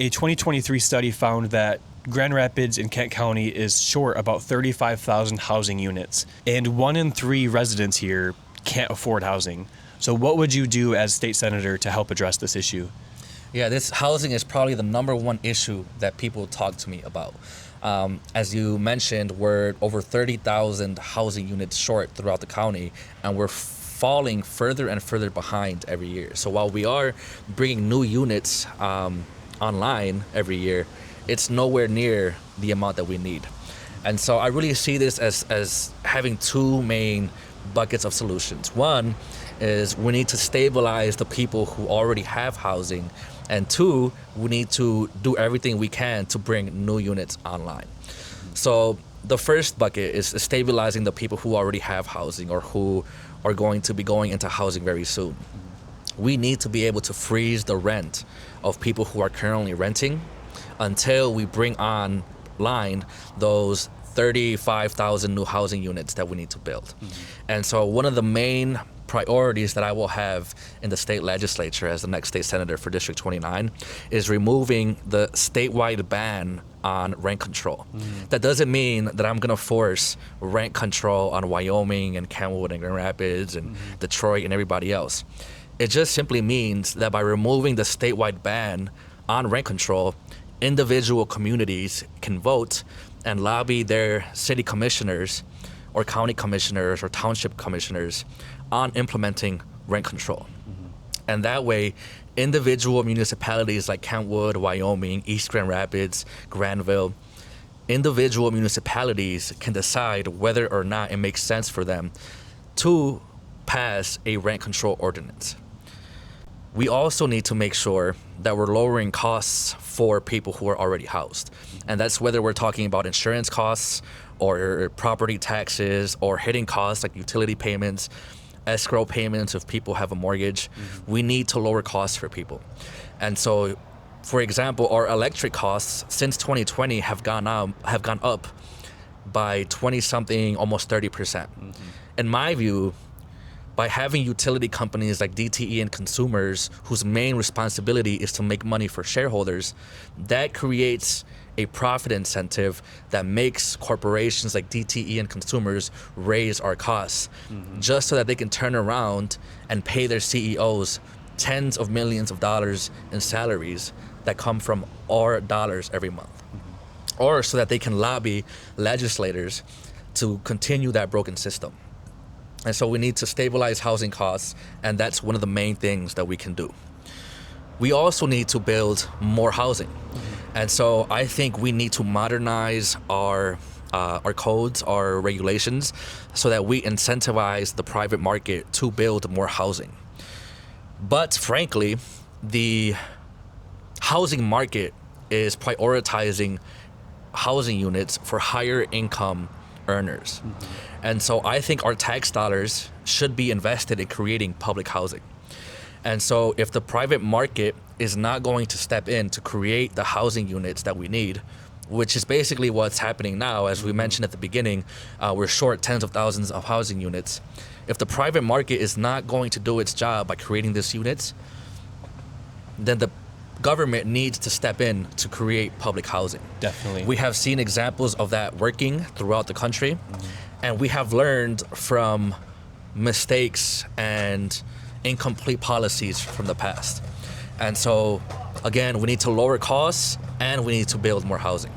a 2023 study found that Grand Rapids in Kent County is short about 35,000 housing units, and 1 in 3 residents here can't afford housing. So what would you do as state senator to help address this issue? Yeah, this housing is probably the number one issue that people talk to me about. As you mentioned, we're over 30,000 housing units short throughout the county, and we're falling further and further behind every year. So while we are bringing new units online every year, it's nowhere near the amount that we need. And so I really see this as having two main buckets of solutions. One is we need to stabilize the people who already have housing, and two, we need to do everything we can to bring new units online. So the first bucket is stabilizing the people who already have housing or who are going to be going into housing very soon. We need to be able to freeze the rent of people who are currently renting until we bring online those 35,000 new housing units that we need to build. And so one of the main priorities that I will have in the state legislature as the next state senator for District 29 is removing the statewide ban on rent control. That doesn't mean that I'm going to force rent control on Wyoming and Kentwood and Grand Rapids and Detroit and everybody else. It just simply means that by removing the statewide ban on rent control, individual communities can vote and lobby their city commissioners or county commissioners or township commissioners on implementing rent control. And that way, individual municipalities like Kentwood, Wyoming, East Grand Rapids, Granville, individual municipalities can decide whether or not it makes sense for them to pass a rent control ordinance. We also need to make sure that we're lowering costs for people who are already housed. And that's whether we're talking about insurance costs or property taxes or hidden costs like utility payments, escrow payments if people have a mortgage. We need to lower costs for people. And so, for example, our electric costs since 2020 have gone up by 20-something, almost 30%. In my view, by having utility companies like DTE and consumers whose main responsibility is to make money for shareholders, that creates a profit incentive that makes corporations like DTE and consumers raise our costs just so that they can turn around and pay their CEOs tens of millions of dollars in salaries that come from our dollars every month. Or so that they can lobby legislators to continue that broken system. And so we need to stabilize housing costs, and that's one of the main things that we can do. We also need to build more housing. And so I think we need to modernize our codes, our regulations, so that we incentivize the private market to build more housing. But frankly, the housing market is prioritizing housing units for higher income earners. And so I think our tax dollars should be invested in creating public housing. And so if the private market is not going to step in to create the housing units that we need, which is basically what's happening now, as we mentioned at the beginning, we're short tens of thousands of housing units. If the private market is not going to do its job by creating these units, then the government needs to step in to create public housing. Definitely. We have seen examples of that working throughout the country, and we have learned from mistakes and incomplete policies from the past. And so, again, we need to lower costs and we need to build more housing.